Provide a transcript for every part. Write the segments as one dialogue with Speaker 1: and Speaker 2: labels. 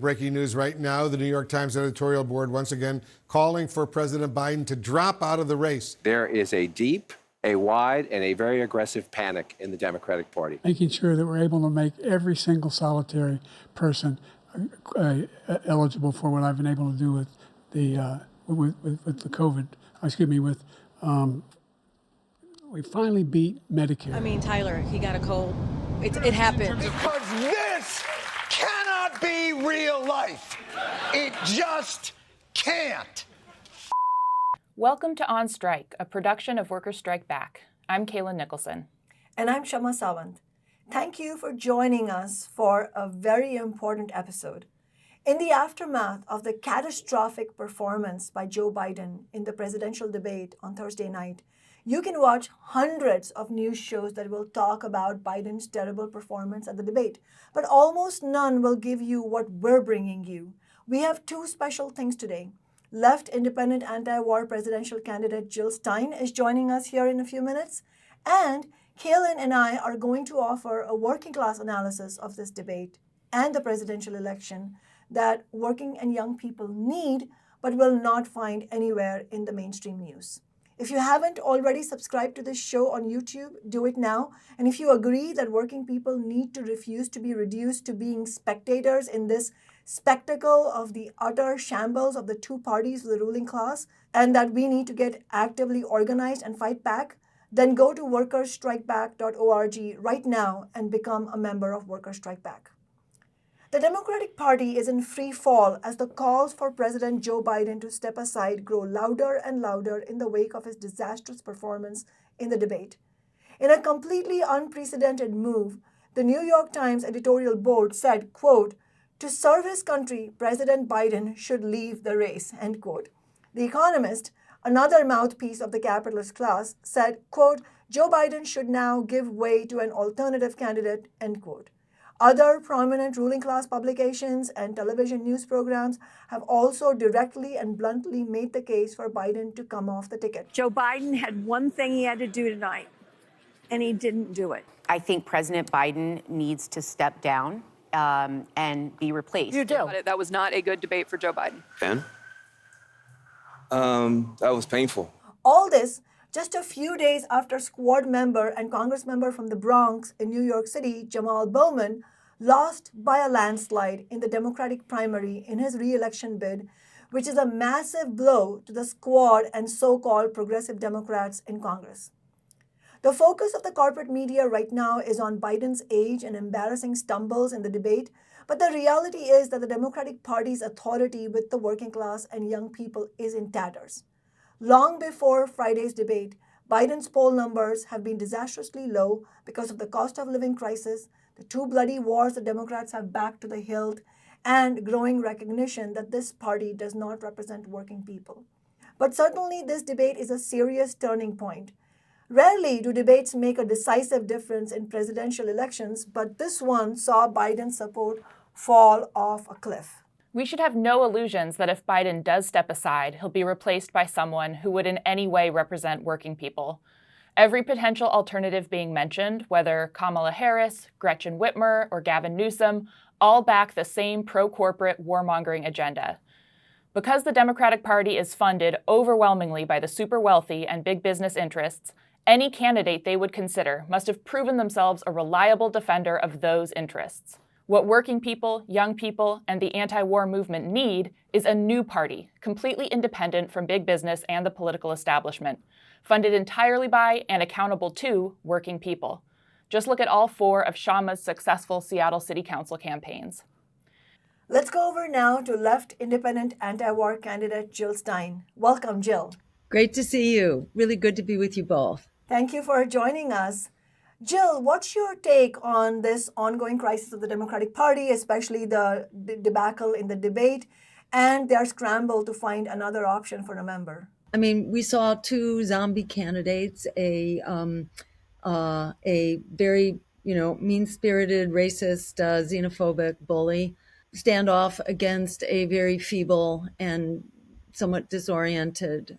Speaker 1: breaking news right now. The New York Times editorial board once again calling for President Biden to drop out of the race.
Speaker 2: There is a deep, a wide, and a very aggressive panic in the Democratic Party.
Speaker 3: Making sure that we're able to make every single solitary person eligible for what I've been able to do with the COVID. We finally beat Medicare.
Speaker 4: I mean, Tyler, he got a cold. It happened.
Speaker 5: Because this cannot be real life. It just can't.
Speaker 6: Welcome to On Strike, a production of Workers Strike Back. I'm Kayla Nicholson.
Speaker 7: And I'm Shama Sawant. Thank you for joining us for a very important episode. In the aftermath of the catastrophic performance by Joe Biden in the presidential debate on Thursday night, you can watch hundreds of news shows that will talk about Biden's terrible performance at the debate, but almost none will give you what we're bringing you. We have two special things today. Left independent anti-war presidential candidate Jill Stein is joining us here in a few minutes, and Kaylin and I are going to offer a working class analysis of this debate and the presidential election that working and young people need but will not find anywhere in the mainstream news. If you haven't already subscribed to this show on YouTube, do it now. And if you agree that working people need to refuse to be reduced to being spectators in this spectacle of the utter shambles of the two parties of the ruling class, and that we need to get actively organized and fight back, then go to workersstrikeback.org right now and become a member of Workers Strike Back. The Democratic Party is in free fall as the calls for President Joe Biden to step aside grow louder and louder in the wake of his disastrous performance in the debate. In a completely unprecedented move, the New York Times editorial board said, quote, "To serve his country, President Biden should leave the race," end quote. The Economist, another mouthpiece of the capitalist class, said, quote, "Joe Biden should now give way to an alternative candidate," end quote. Other prominent ruling class publications and television news programs have also directly and bluntly made the case for Biden to come off the ticket.
Speaker 4: Joe Biden had one thing he had to do tonight, and he didn't do it.
Speaker 8: I think President Biden needs to step down and be replaced.
Speaker 4: You do.
Speaker 9: That was not a good debate for Joe Biden.
Speaker 10: And? That was painful.
Speaker 7: All this just a few days after squad member and Congress member from the Bronx in New York City, Jamal Bowman, lost by a landslide in the Democratic primary in his re-election bid, which is a massive blow to the squad and so-called progressive Democrats in Congress. The focus of the corporate media right now is on Biden's age and embarrassing stumbles in the debate, but the reality is that the Democratic Party's authority with the working class and young people is in tatters. Long before Friday's debate, Biden's poll numbers have been disastrously low because of the cost of living crisis, the two bloody wars the Democrats have backed to the hilt, and growing recognition that this party does not represent working people. But certainly this debate is a serious turning point. Rarely do debates make a decisive difference in presidential elections, but this one saw Biden's support fall off a cliff.
Speaker 6: We should have no illusions that if Biden does step aside, he'll be replaced by someone who would in any way represent working people. Every potential alternative being mentioned, whether Kamala Harris, Gretchen Whitmer, or Gavin Newsom, all back the same pro-corporate warmongering agenda. Because the Democratic Party is funded overwhelmingly by the super wealthy and big business interests, any candidate they would consider must have proven themselves a reliable defender of those interests. What working people, young people, and the anti-war movement need is a new party, completely independent from big business and the political establishment, funded entirely by and accountable to working people. Just look at all four of Shama's successful Seattle City Council campaigns.
Speaker 7: Let's go over now to left independent anti-war candidate Jill Stein. Welcome, Jill.
Speaker 11: Great to see you. Really good to be with you both.
Speaker 7: Thank you for joining us. Jill, what's your take on this ongoing crisis of the Democratic Party, especially the debacle in the debate, and their scramble to find another option for a member?
Speaker 11: I mean, we saw two zombie candidates, a very, mean-spirited, racist, xenophobic bully stand off against a very feeble and somewhat disoriented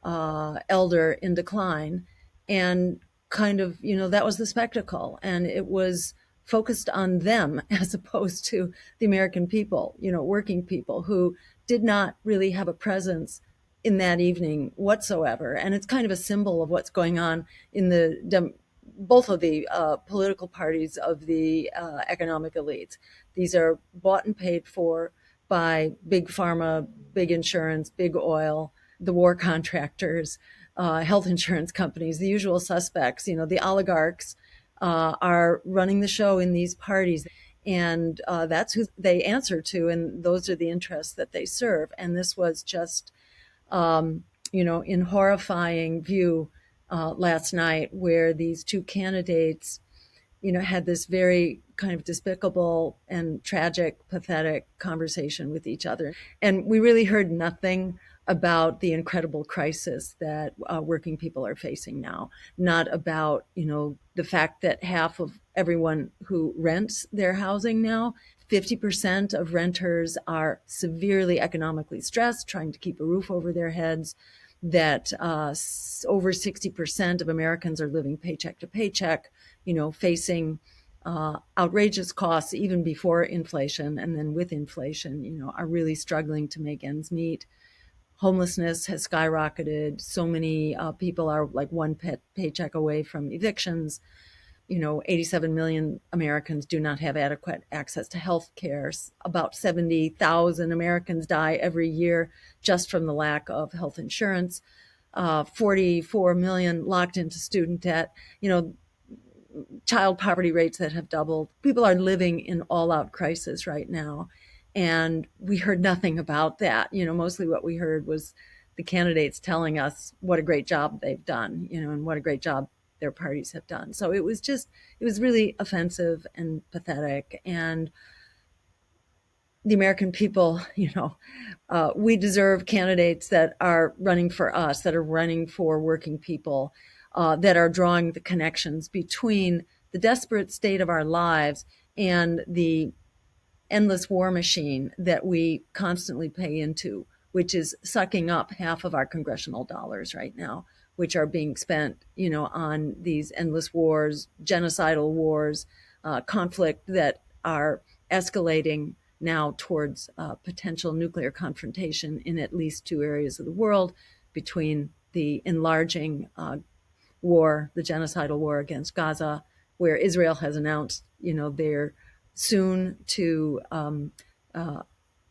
Speaker 11: elder in decline. And kind of, that was the spectacle. And it was focused on them as opposed to the American people, working people who did not really have a presence in that evening whatsoever. And it's kind of a symbol of what's going on in both of the political parties of the economic elites. These are bought and paid for by big pharma, big insurance, big oil, the war contractors, health insurance companies, the usual suspects. The oligarchs are running the show in these parties. And that's who they answer to, and those are the interests that they serve. And this was just, in horrifying view last night, where these two candidates, had this very kind of despicable and tragic, pathetic conversation with each other. And we really heard nothing about the incredible crisis that working people are facing now, not about, the fact that half of everyone who rents their housing now, 50% of renters are severely economically stressed, trying to keep a roof over their heads, that over 60% of Americans are living paycheck to paycheck, facing outrageous costs even before inflation, and then with inflation, are really struggling to make ends meet. Homelessness has skyrocketed. So many people are like one paycheck away from evictions. 87 million Americans do not have adequate access to health care. About 70,000 Americans die every year just from the lack of health insurance. 44 million locked into student debt. Child poverty rates that have doubled. People are living in all-out crisis right now. And we heard nothing about that. Mostly what we heard was the candidates telling us what a great job they've done, and what a great job their parties have done. So it was really offensive and pathetic. And the American people, we deserve candidates that are running for us, that are running for working people, that are drawing the connections between the desperate state of our lives and the endless war machine that we constantly pay into, which is sucking up half of our congressional dollars right now, which are being spent, on these endless wars, genocidal wars, conflict that are escalating now towards potential nuclear confrontation in at least two areas of the world, between the enlarging war, the genocidal war against Gaza, where Israel has announced, they're soon to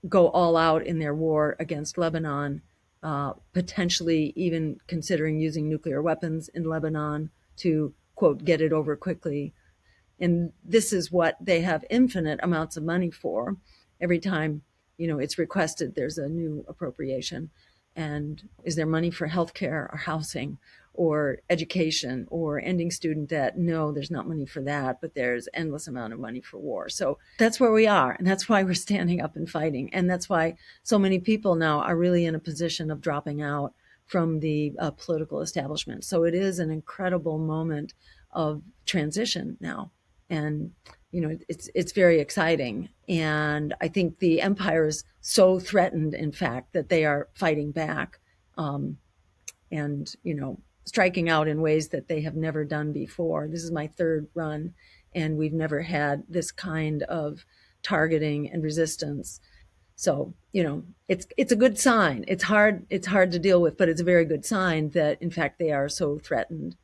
Speaker 11: go all out in their war against Lebanon, potentially even considering using nuclear weapons in Lebanon to, quote, get it over quickly. And this is what they have infinite amounts of money for. Every time, it's requested, there's a new appropriation. And is there money for healthcare or housing or education or ending student debt? No, there's not money for that, but there's endless amount of money for war. So that's where we are. And that's why we're standing up and fighting. And that's why so many people now are really in a position of dropping out from the political establishment. So it is an incredible moment of transition now. And, it's very exciting. And I think the empire is so threatened, in fact, that they are fighting back and, striking out in ways that they have never done before. This is my third run, and we've never had this kind of targeting and resistance. So, it's a good sign. It's hard to deal with, but it's a very good sign that, in fact, they are so threatened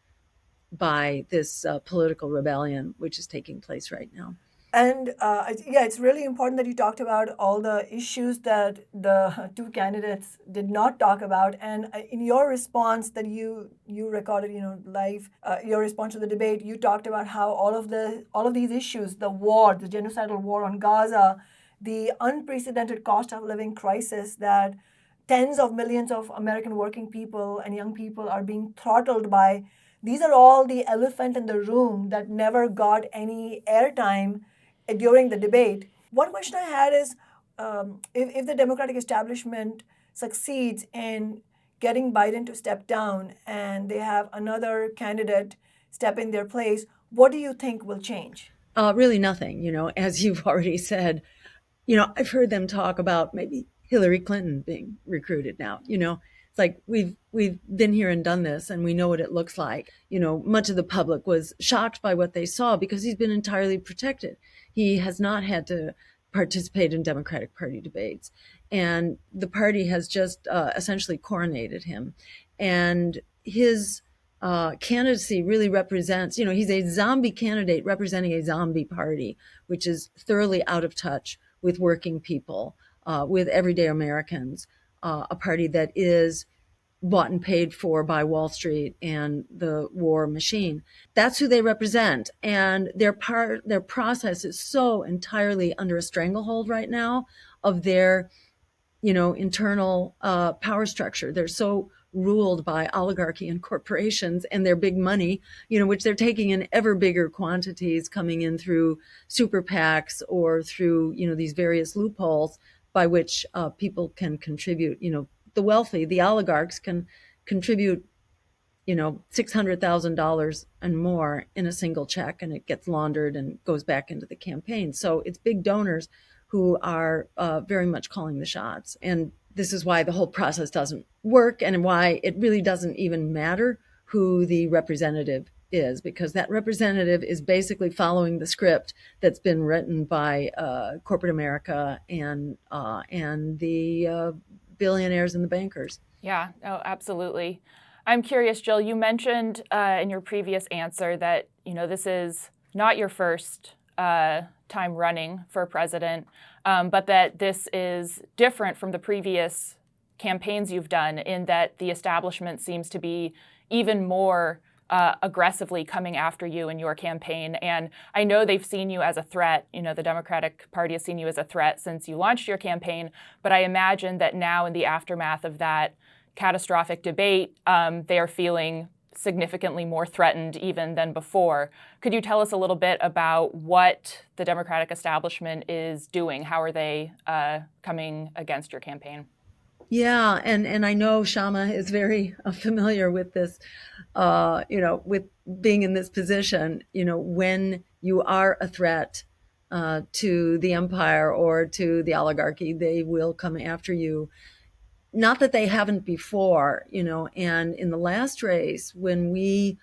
Speaker 11: by this political rebellion, which is taking place right now.
Speaker 7: And it's really important that you talked about all the issues that the two candidates did not talk about. And in your response that you recorded, live, your response to the debate, you talked about how all of these issues, the war, the genocidal war on Gaza, the unprecedented cost of living crisis that tens of millions of American working people and young people are being throttled by, these are all the elephant in the room that never got any airtime during the debate. One question I had is, if the Democratic establishment succeeds in getting Biden to step down and they have another candidate step in their place, what do you think will change?
Speaker 11: Really nothing. As you've already said, I've heard them talk about maybe Hillary Clinton being recruited now. It's like we've been here and done this, and we know what it looks like. Much of the public was shocked by what they saw because he's been entirely protected. He has not had to participate in Democratic Party debates, and the party has just essentially coronated him. And his candidacy really represents, he's a zombie candidate representing a zombie party, which is thoroughly out of touch with working people, with everyday Americans, a party that is bought and paid for by Wall Street and the war machine. That's who they represent. And their process is so entirely under a stranglehold right now of their, internal power structure. They're so ruled by oligarchy and corporations and their big money, which they're taking in ever bigger quantities coming in through super PACs or through, these various loopholes by which people can contribute. The wealthy, the oligarchs can contribute, $600,000 and more in a single check, and it gets laundered and goes back into the campaign. So it's big donors who are very much calling the shots. And this is why the whole process doesn't work and why it really doesn't even matter who the representative is, because that representative is basically following the script that's been written by corporate America and the billionaires and the bankers.
Speaker 6: Yeah, oh, absolutely. I'm curious, Jill, you mentioned in your previous answer that, this is not your first time running for president, but that this is different from the previous campaigns you've done in that the establishment seems to be even more aggressively coming after you in your campaign. And I know they've seen you as a threat. The Democratic Party has seen you as a threat since you launched your campaign. But I imagine that now in the aftermath of that catastrophic debate, they are feeling significantly more threatened even than before. Could you tell us a little bit about what the Democratic establishment is doing? How are they coming against your campaign?
Speaker 11: Yeah, and I know Shama is very familiar with this, with being in this position. When you are a threat to the empire or to the oligarchy, they will come after you. Not that they haven't before, and in the last race, when we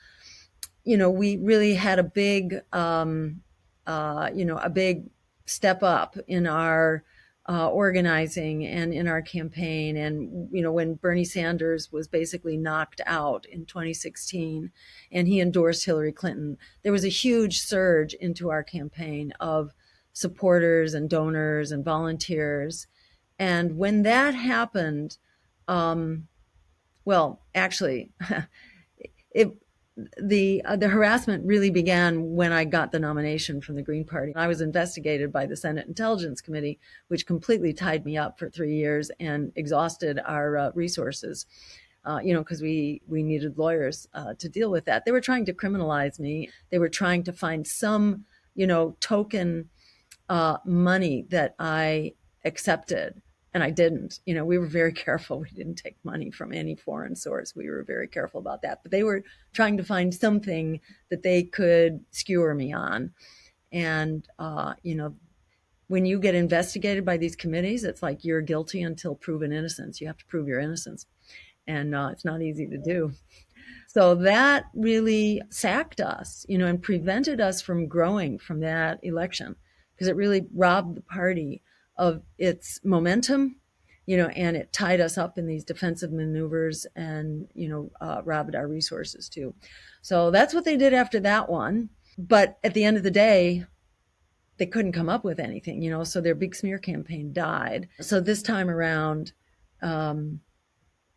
Speaker 11: really had a big, a big step up in our organizing and in our campaign. And, when Bernie Sanders was basically knocked out in 2016 and he endorsed Hillary Clinton, there was a huge surge into our campaign of supporters and donors and volunteers. And when that happened, actually, the harassment really began when I got the nomination from the Green Party. I was investigated by the Senate Intelligence Committee, which completely tied me up for 3 years and exhausted our resources, because we needed lawyers to deal with that. They were trying to criminalize me. They were trying to find some, token money that I accepted. And I didn't. We were very careful. We didn't take money from any foreign source. We were very careful about that. But they were trying to find something that they could skewer me on. And, when you get investigated by these committees, it's like you're guilty until proven innocence. You have to prove your innocence. And it's not easy to do. So that really sacked us, and prevented us from growing from that election, because it really robbed the party of its momentum, and it tied us up in these defensive maneuvers and, robbed our resources too. So that's what they did after that one. But at the end of the day, they couldn't come up with anything, so their big smear campaign died. So this time around,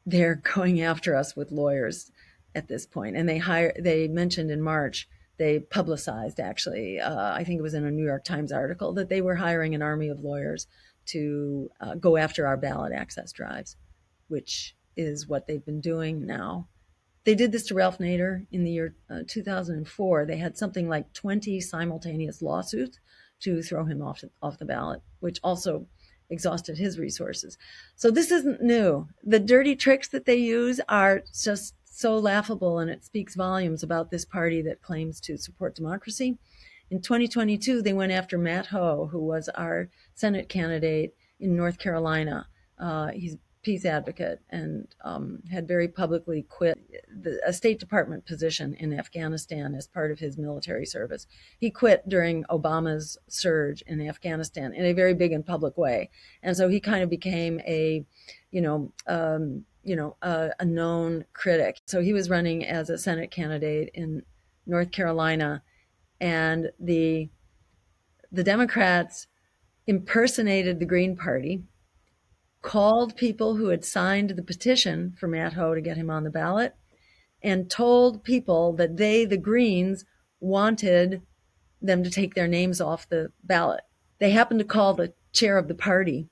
Speaker 11: they're going after us with lawyers at this point. And they mentioned in March, they publicized, actually, I think it was in a New York Times article, that they were hiring an army of lawyers to go after our ballot access drives, which is what they've been doing now. They did this to Ralph Nader in the year 2004. They had something like 20 simultaneous lawsuits to throw him off the ballot, which also exhausted his resources. So this isn't new. The dirty tricks that they use are just so laughable, and it speaks volumes about this party that claims to support democracy. In 2022, they went after Maddow, who was our Senate candidate in North Carolina. He's peace advocate and had very publicly quit a State Department position in Afghanistan as part of his military service. He quit during Obama's surge in Afghanistan in a very big and public way, and so he kind of became a known critic. So he was running as a Senate candidate in North Carolina, and the Democrats impersonated the Green Party, called people who had signed the petition for Maddow to get him on the ballot, and told people that they, the Greens, wanted them to take their names off the ballot. They happened to call the chair of the party,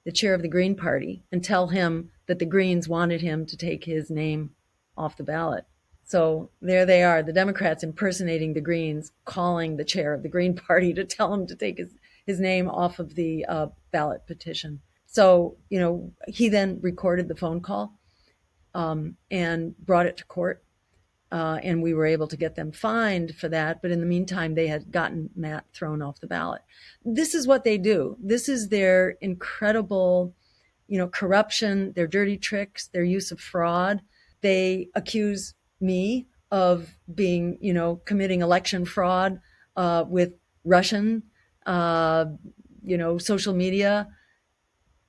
Speaker 11: the chair of the Green Party, and tell him that the Greens wanted him to take his name off the ballot. So there they are, the Democrats impersonating the Greens, calling the chair of the Green Party to tell him to take his name off of the ballot petition. So, he then recorded the phone call and brought it to court. And we were able to get them fined for that. But in the meantime, they had gotten Matt thrown off the ballot. This is what they do. This is their incredible, corruption, their dirty tricks, their use of fraud. They accuse me of being, committing election fraud with Russian, social media.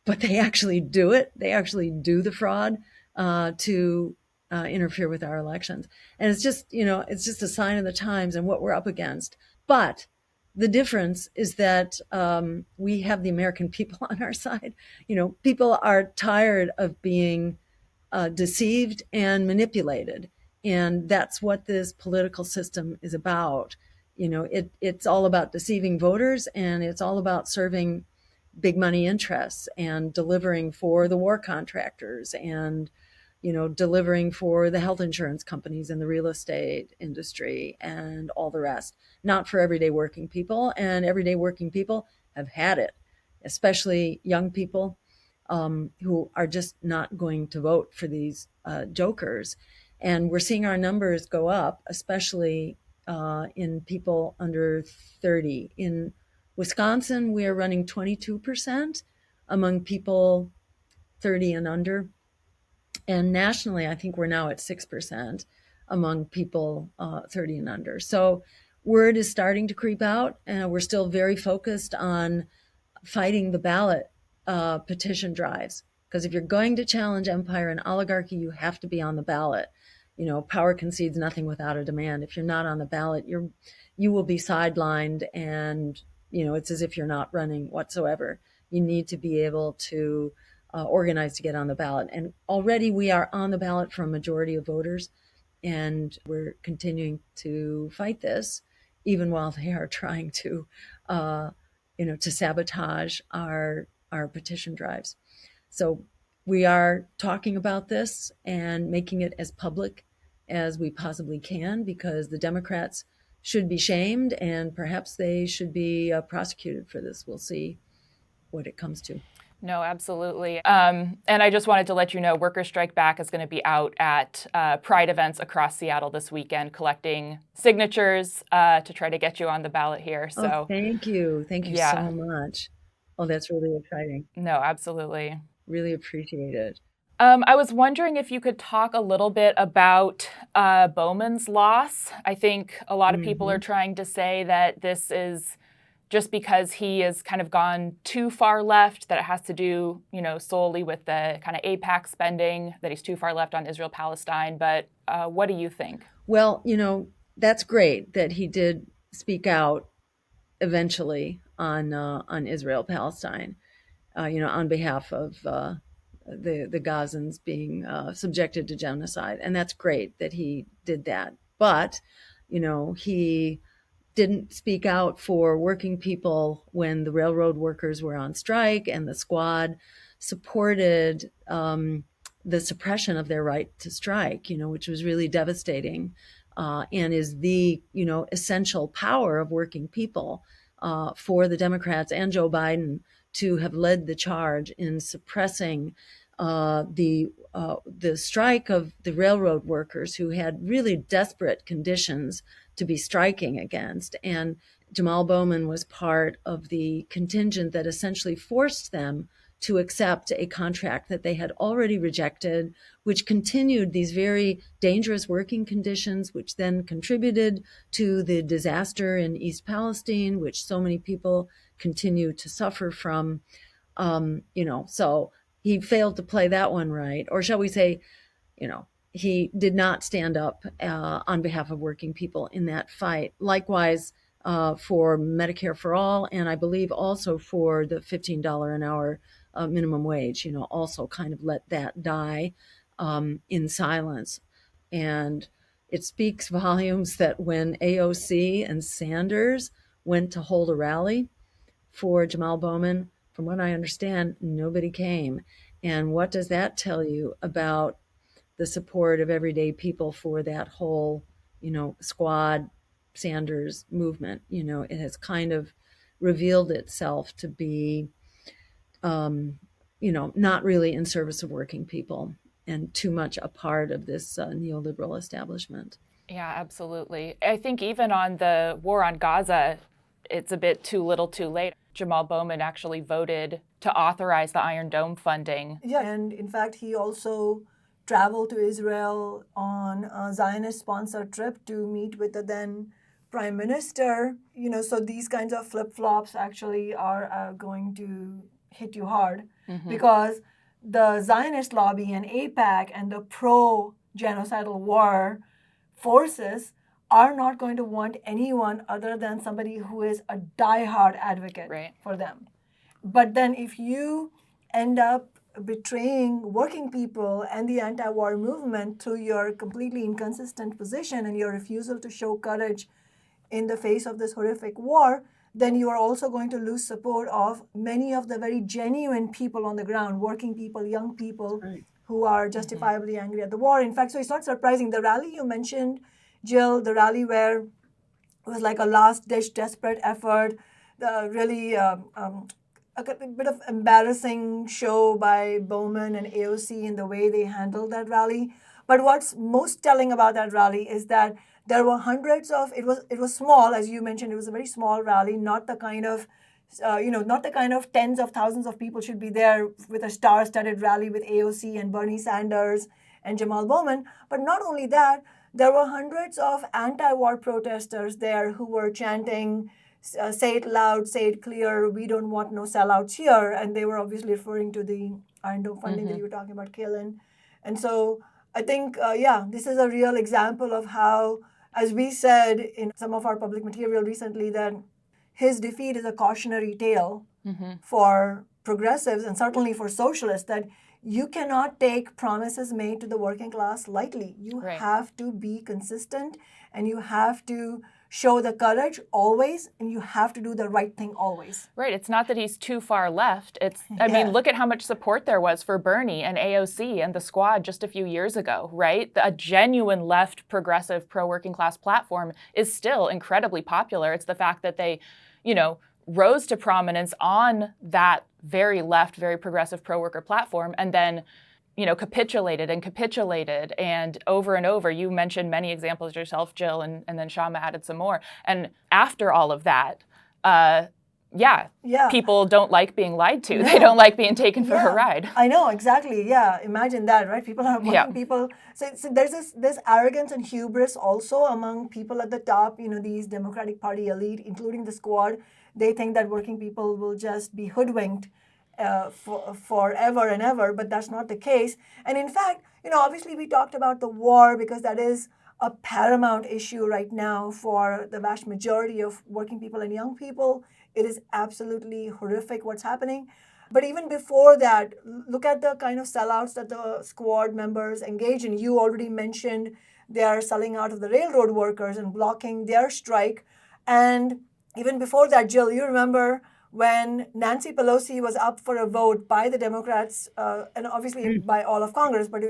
Speaker 11: But they actually do it. They actually do the fraud to interfere with our elections. And it's just, it's just a sign of the times and what we're up against. But the difference is that we have the American people on our side. People are tired of being deceived and manipulated. And that's what this political system is about. It's all about deceiving voters, and it's all about serving big money interests and delivering for the war contractors and, delivering for the health insurance companies and the real estate industry and all the rest, not for everyday working people. And everyday working people have had it, especially young people who are just not going to vote for these jokers. And we're seeing our numbers go up, especially in people under 30. In Wisconsin, we are running 22% among people 30 and under. And nationally, I think we're now at 6% among people 30 and under. So word is starting to creep out, and we're still very focused on fighting the ballot petition drives. Because if you're going to challenge empire and oligarchy, you have to be on the ballot. Power concedes nothing without a demand. If you're not on the ballot, you will be sidelined, and it's as if you're not running whatsoever. You need to be able to organize to get on the ballot. And already we are on the ballot for a majority of voters, and we're continuing to fight this, even while they are trying to, to sabotage our petition drives. So we are talking about this and making it as public as we possibly can, because the Democrats should be shamed, and perhaps they should be prosecuted for this. We'll see what it comes to.
Speaker 6: No, absolutely. And I just wanted to let you know, Workers Strike Back is going to be out at Pride events across Seattle this weekend, collecting signatures to try to get you on the ballot here. So
Speaker 11: thank you. Thank you so much. Oh, that's really exciting.
Speaker 6: No, absolutely.
Speaker 11: Really appreciate it.
Speaker 6: I was wondering if you could talk a little bit about Bowman's loss. I think a lot of people are trying to say that this is just because he has kind of gone too far left, that it has to do, solely with the kind of AIPAC spending, that he's too far left on Israel-Palestine. But what do you think?
Speaker 11: Well, that's great that he did speak out eventually on Israel-Palestine, on behalf of the Gazans being subjected to genocide. And that's great that he did that. But, he didn't speak out for working people when the railroad workers were on strike, and the squad supported the suppression of their right to strike, which was really devastating, and is the, essential power of working people for the Democrats and Joe Biden to have led the charge in suppressing the strike of the railroad workers, who had really desperate conditions to be striking against. And Jamal Bowman was part of the contingent that essentially forced them to accept a contract that they had already rejected, which continued these very dangerous working conditions, which then contributed to the disaster in East Palestine, which so many people continue to suffer from. So he failed to play that one right. Or shall we say, he did not stand up on behalf of working people in that fight. Likewise, for Medicare for All, and I believe also for the $15 an hour minimum wage, also kind of let that die in silence. And it speaks volumes that when AOC and Sanders went to hold a rally for Jamal Bowman, from what I understand, nobody came. And what does that tell you about the support of everyday people for that whole, Squad Sanders movement? It has kind of revealed itself to be, not really in service of working people and too much a part of this neoliberal establishment.
Speaker 6: Yeah, absolutely. I think even on the war on Gaza, it's a bit too little too late. Jamal Bowman actually voted to authorize the Iron Dome funding.
Speaker 7: Yeah, and in fact, he also traveled to Israel on a Zionist-sponsored trip to meet with the then prime minister. So these kinds of flip-flops actually are going to hit you hard because the Zionist lobby and AIPAC and the pro-genocidal war forces are not going to want anyone other than somebody who is a diehard advocate for them. But then if you end up betraying working people and the anti-war movement through your completely inconsistent position and your refusal to show courage in the face of this horrific war, then you are also going to lose support of many of the very genuine people on the ground, working people, young people, who are justifiably angry at the war. In fact, so it's not surprising. The rally you mentioned, Jill, the rally where it was like a last-ditch desperate effort, really a bit of embarrassing show by Bowman and AOC in the way they handled that rally. But what's most telling about that rally is that there were hundreds of, it was small, as you mentioned, it was a very small rally, not the kind of, not the kind of tens of thousands of people should be there with a star-studded rally with AOC and Bernie Sanders and Jamal Bowman. But not only that, there were hundreds of anti-war protesters there who were chanting, say it loud, say it clear, we don't want no sellouts here. And they were obviously referring to the Iron Dome funding that you were talking about, Kaylin. And so I think, this is a real example of how, as we said in some of our public material recently, that his defeat is a cautionary tale for progressives and certainly for socialists, that you cannot take promises made to the working class lightly. You have to be consistent and you have to show the courage always, and you have to do the right thing always.
Speaker 6: Right. It's not that he's too far left. I mean, look at how much support there was for Bernie and AOC and the Squad just a few years ago, right? A genuine left, progressive, pro-working class platform is still incredibly popular. It's the fact that they, rose to prominence on that very left, very progressive pro-worker platform and then capitulated and over. You mentioned many examples yourself, Jill, and then Shama added some more. And after all of that, people don't like being lied to. No. They don't like being taken for a ride.
Speaker 7: I know, exactly. Yeah, imagine that, right? People are working people. So there's this arrogance and hubris also among people at the top, these Democratic Party elite, including the Squad. They think that working people will just be hoodwinked forever and ever, but that's not the case. And in fact, obviously we talked about the war because that is a paramount issue right now for the vast majority of working people and young people. It is absolutely horrific what's happening. But even before that, look at the kind of sellouts that the Squad members engage in. You already mentioned they are selling out of the railroad workers and blocking their strike. And even before that, Jill, you remember when Nancy Pelosi was up for a vote by the Democrats, and obviously by all of Congress, but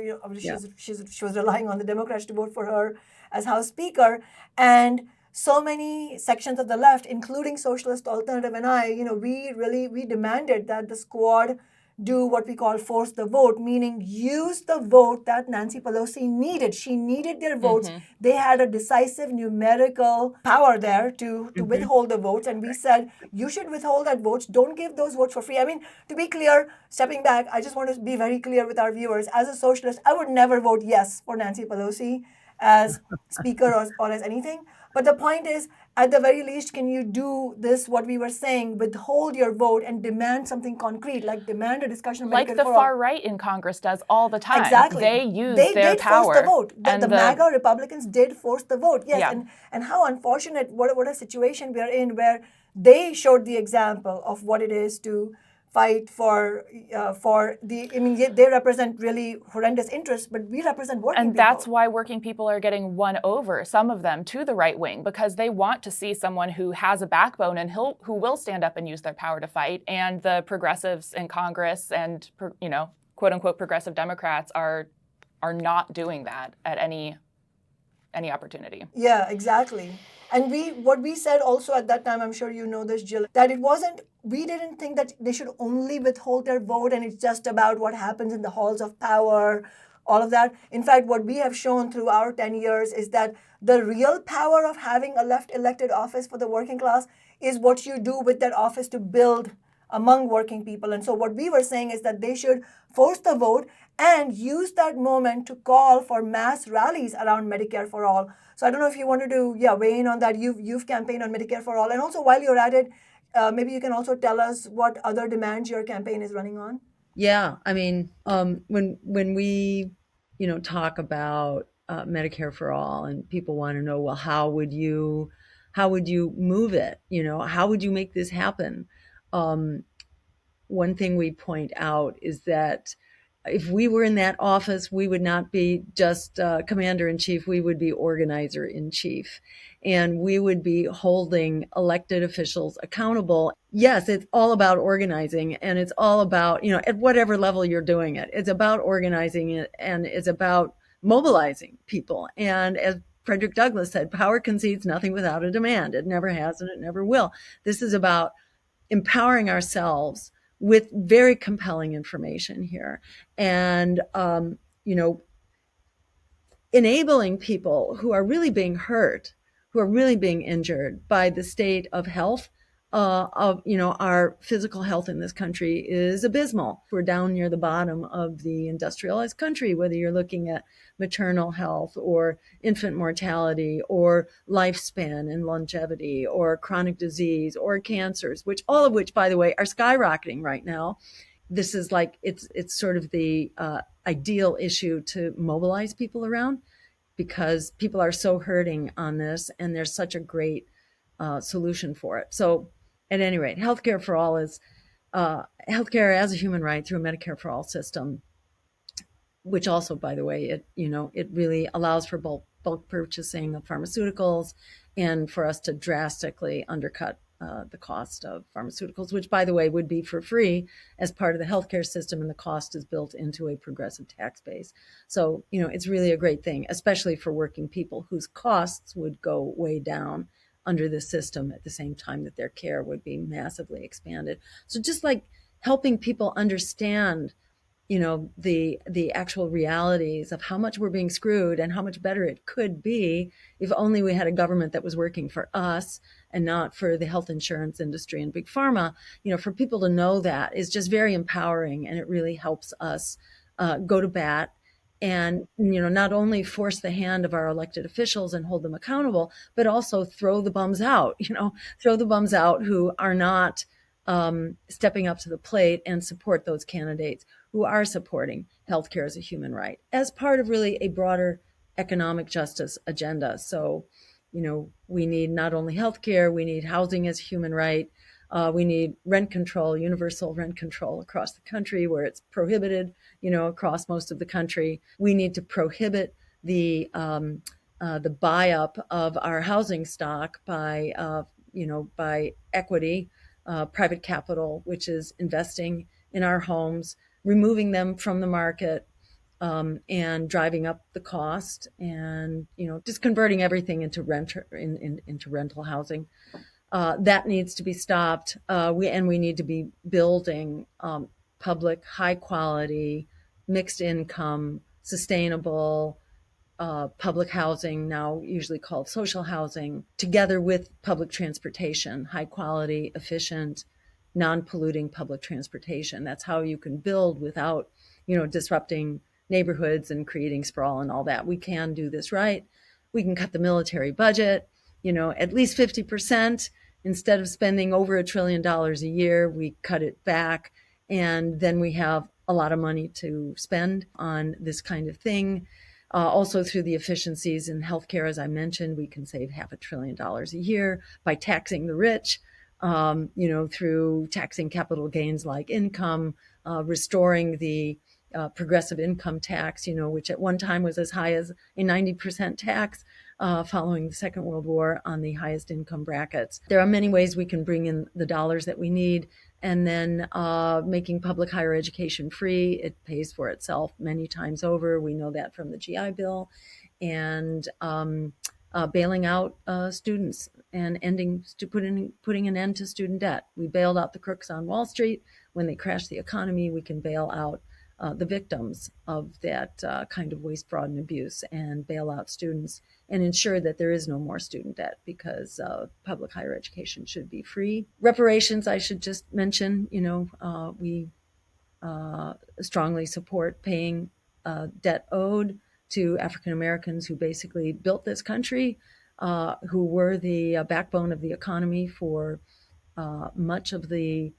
Speaker 7: she was relying on the Democrats to vote for her as House Speaker. And so many sections of the left, including Socialist Alternative and I, we demanded that the Squad do what we call force the vote, meaning use the vote that Nancy Pelosi needed. She needed their votes. They had a decisive numerical power there to withhold the votes. And we said, you should withhold that votes. Don't give those votes for free. I mean, to be clear, stepping back, I just want to be very clear with our viewers. As a socialist, I would never vote yes for Nancy Pelosi as speaker or as anything. But the point is, at the very least, can you do this, what we were saying, withhold your vote and demand something concrete, like demand a discussion of
Speaker 6: like
Speaker 7: Medicare
Speaker 6: the
Speaker 7: for
Speaker 6: far
Speaker 7: all.
Speaker 6: right in Congress does all the time.
Speaker 7: Exactly.
Speaker 6: They use
Speaker 7: they
Speaker 6: their
Speaker 7: did
Speaker 6: power.
Speaker 7: force the vote.
Speaker 6: And
Speaker 7: The MAGA Republicans did force the vote. Yes,
Speaker 6: Yeah.
Speaker 7: and how unfortunate, what a situation we are in where they showed the example of what it is to fight for the, I mean, they represent really horrendous interests, but we represent working people.
Speaker 6: And that's why working people are getting won over, some of them, to the right wing, because they want to see someone who has a backbone and who will stand up and use their power to fight. And the progressives in Congress and, quote unquote, progressive Democrats are not doing that at any opportunity.
Speaker 7: Yeah, exactly. And what we said also at that time, I'm sure you know this, Jill, that we didn't think that they should only withhold their vote and it's just about what happens in the halls of power, all of that. In fact, what we have shown through our 10 years is that the real power of having a left elected office for the working class is what you do with that office to build among working people. And so what we were saying is that they should force the vote and use that moment to call for mass rallies around Medicare for all. So I don't know if you wanted to weigh in on that. You've campaigned on Medicare for all. And also while you're at it, maybe you can also tell us what other demands your campaign is running on.
Speaker 11: Yeah, I mean, when we, talk about Medicare for all, and people want to know, well, how would you move it? How would you make this happen? One thing we point out is that if we were in that office, we would not be just commander-in-chief, we would be organizer-in-chief. And we would be holding elected officials accountable. Yes, it's all about organizing, and it's all about, at whatever level you're doing it, it's about organizing it, and it's about mobilizing people. And as Frederick Douglass said, power concedes nothing without a demand. It never has and it never will. This is about empowering ourselves with very compelling information here, and enabling people who are really being hurt, who are really being injured by the state of health our physical health in this country is abysmal. We're down near the bottom of the industrialized country, whether you're looking at maternal health or infant mortality or lifespan and longevity or chronic disease or cancers, all of which, by the way, are skyrocketing right now. This is like, it's sort of the ideal issue to mobilize people around, because people are so hurting on this and there's such a great solution for it. So at any rate, healthcare for all is healthcare as a human right through a Medicare for all system, which also, by the way, it really allows for bulk purchasing of pharmaceuticals and for us to drastically undercut the cost of pharmaceuticals, which, by the way, would be for free as part of the healthcare system, and the cost is built into a progressive tax base. So, it's really a great thing, especially for working people whose costs would go way down under this system at the same time that their care would be massively expanded. So just like helping people understand, the actual realities of how much we're being screwed and how much better it could be if only we had a government that was working for us and not for the health insurance industry and big pharma. For people to know that is just very empowering, and it really helps us go to bat and, not only force the hand of our elected officials and hold them accountable, but also throw the bums out, throw the bums out who are not stepping up to the plate and support those candidates who are supporting healthcare as a human right as part of really a broader economic justice agenda. So, we need not only healthcare, we need housing as a human right. We need rent control, universal rent control across the country where it's prohibited, across most of the country. We need to prohibit the buy-up of our housing stock by equity, private capital, which is investing in our homes, removing them from the market, and driving up the cost, and just converting everything into into rental housing. That needs to be stopped. We need to be building public, high quality, mixed income, sustainable public housing, now usually called social housing, together with public transportation, high quality, efficient, non-polluting public transportation. That's how you can build without, disrupting neighborhoods and creating sprawl and all that. We can do this right. We can cut the military budget, at least 50%. Instead of spending over $1 trillion a year, we cut it back. And then we have a lot of money to spend on this kind of thing. Also through the efficiencies in healthcare, as I mentioned, we can save $500 billion a year by taxing the rich, through taxing capital gains like income, restoring the progressive income tax, which at one time was as high as a 90% tax following the Second World War on the highest income brackets. There are many ways we can bring in the dollars that we need. And then making public higher education free, it pays for itself many times over. We know that from the GI Bill. And bailing out students and putting an end to student debt. We bailed out the crooks on Wall Street. When they crashed the economy, we can bail out the victims of that kind of waste, fraud, and abuse, and bail out students and ensure that there is no more student debt, because public higher education should be free. Reparations, I should just mention, we strongly support paying debt owed to African Americans who basically built this country, who were the backbone of the economy for much of the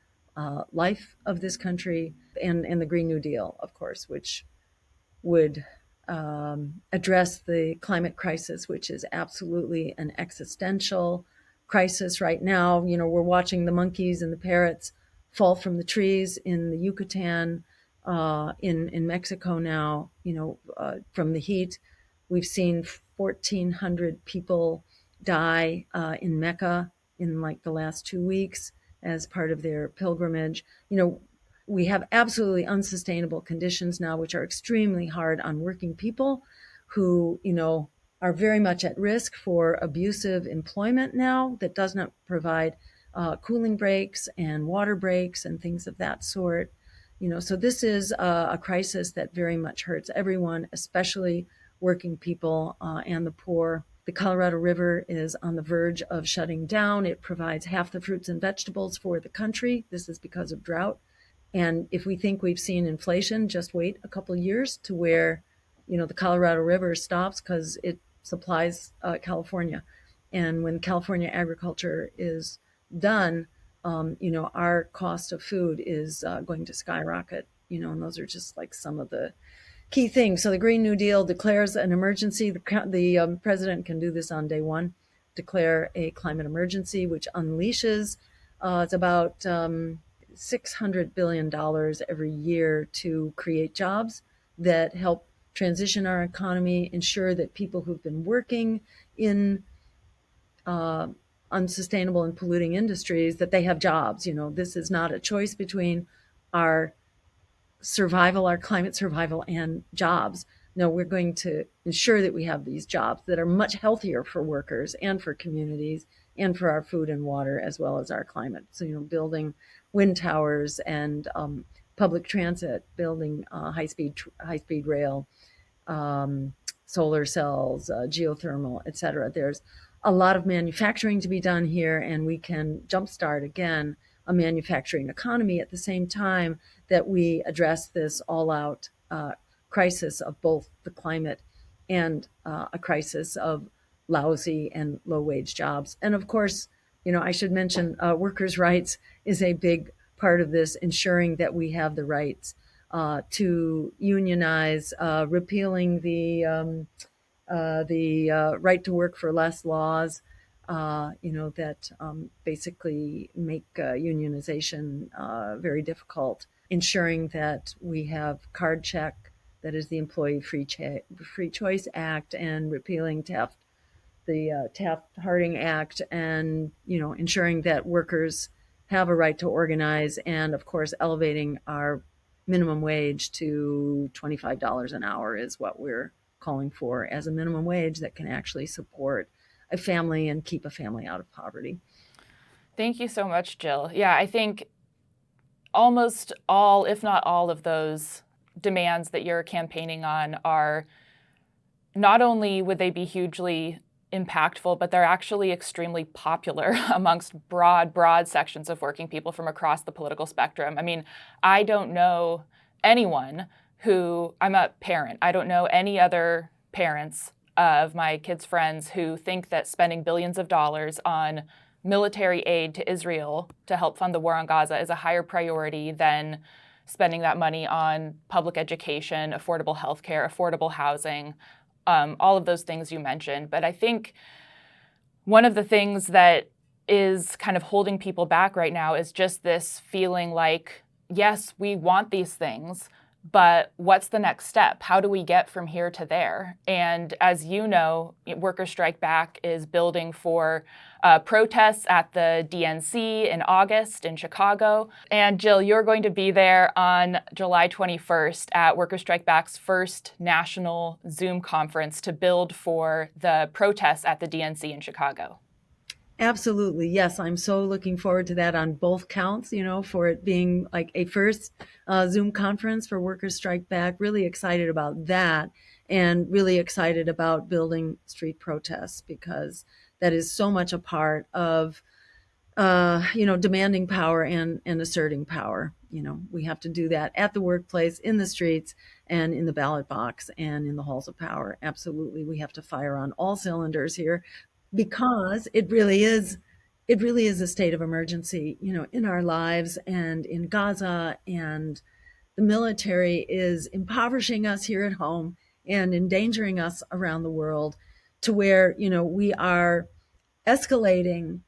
Speaker 11: life of this country, and the Green New Deal, of course, which would address the climate crisis, which is absolutely an existential crisis right now. We're watching the monkeys and the parrots fall from the trees in the Yucatan, in Mexico now, from the heat. We've seen 1,400 people die in Mecca in like the last 2 weeks as part of their pilgrimage. We have absolutely unsustainable conditions now, which are extremely hard on working people who, are very much at risk for abusive employment now that does not provide cooling breaks and water breaks and things of that sort. So this is a crisis that very much hurts everyone, especially working people and the poor. The Colorado River is on the verge of shutting down. It provides half the fruits and vegetables for the country. This is because of drought. And if we think we've seen inflation, just wait a couple of years to where, the Colorado River stops, because it supplies California. And when California agriculture is done, our cost of food is going to skyrocket, and those are just like some of the key things. So the Green New Deal declares an emergency. The president can do this on day one, declare a climate emergency, which unleashes, it's about $600 billion every year to create jobs that help transition our economy, ensure that people who've been working in unsustainable and polluting industries, that they have jobs. This is not a choice between our survival, our climate survival, and jobs. No, we're going to ensure that we have these jobs that are much healthier for workers and for communities and for our food and water, as well as our climate. So, building wind towers and public transit, building high-speed rail, solar cells, geothermal, et cetera. There's a lot of manufacturing to be done here, and we can jumpstart again a manufacturing economy at the same time that we address this all-out crisis of both the climate and a crisis of lousy and low-wage jobs. And of course, I should mention workers' rights is a big part of this, ensuring that we have the rights to unionize, repealing the right to work for less laws, that basically make unionization very difficult, ensuring that we have card check, that is the Employee Free Choice Act, and repealing the Taft-Harding Act, and ensuring that workers have a right to organize, and of course elevating our minimum wage to $25 an hour is what we're calling for as a minimum wage that can actually support a family and keep a family out of poverty.
Speaker 6: Thank you so much, Jill. Yeah, I think almost all, if not all of those demands that you're campaigning on are not only would they be hugely impactful, but they're actually extremely popular amongst broad sections of working people from across the political spectrum. I mean, I don't know anyone who, I'm a parent, I don't know any other parents of my kids' friends who think that spending billions of dollars on military aid to Israel to help fund the war on Gaza is a higher priority than spending that money on public education, affordable healthcare, affordable housing, all of those things you mentioned. But I think one of the things that is kind of holding people back right now is just this feeling like, yes, we want these things, but what's the next step? How do we get from here to there? And as you know, Workers Strike Back is building for protests at the DNC in August in Chicago. And Jill, you're going to be there on July 21st at Workers Strike Back's first national Zoom conference to build for the protests at the DNC in Chicago.
Speaker 11: Absolutely. Yes. I'm so looking forward to that on both counts, for it being like a first Zoom conference for Workers Strike Back. Really excited about that, and really excited about building street protests, because that is so much a part of, demanding power and asserting power. We have to do that at the workplace, in the streets, and in the ballot box, and in the halls of power. Absolutely. We have to fire on all cylinders here, because it really is a state of emergency, in our lives and in Gaza. And the military is impoverishing us here at home and endangering us around the world, to where, we are escalating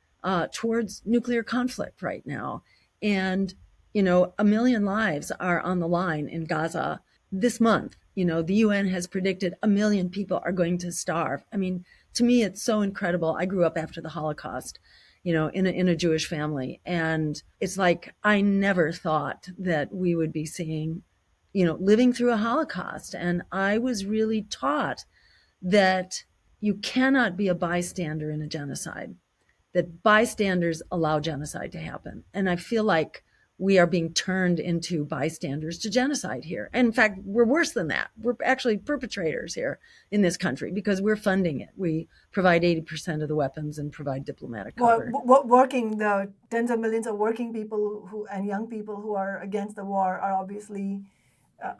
Speaker 11: towards nuclear conflict right now. And, 1 million lives are on the line in Gaza this month. The UN has predicted 1 million people are going to starve. I mean, to me, it's so incredible. I grew up after the Holocaust, in a Jewish family. And it's like, I never thought that we would be seeing, living through a Holocaust. And I was really taught that you cannot be a bystander in a genocide, that bystanders allow genocide to happen. And I feel like we are being turned into bystanders to genocide here. And in fact, we're worse than that. We're actually perpetrators here in this country, because we're funding it. We provide 80% of the weapons and provide diplomatic cover.
Speaker 7: The tens of millions of working people and young people who are against the war are obviously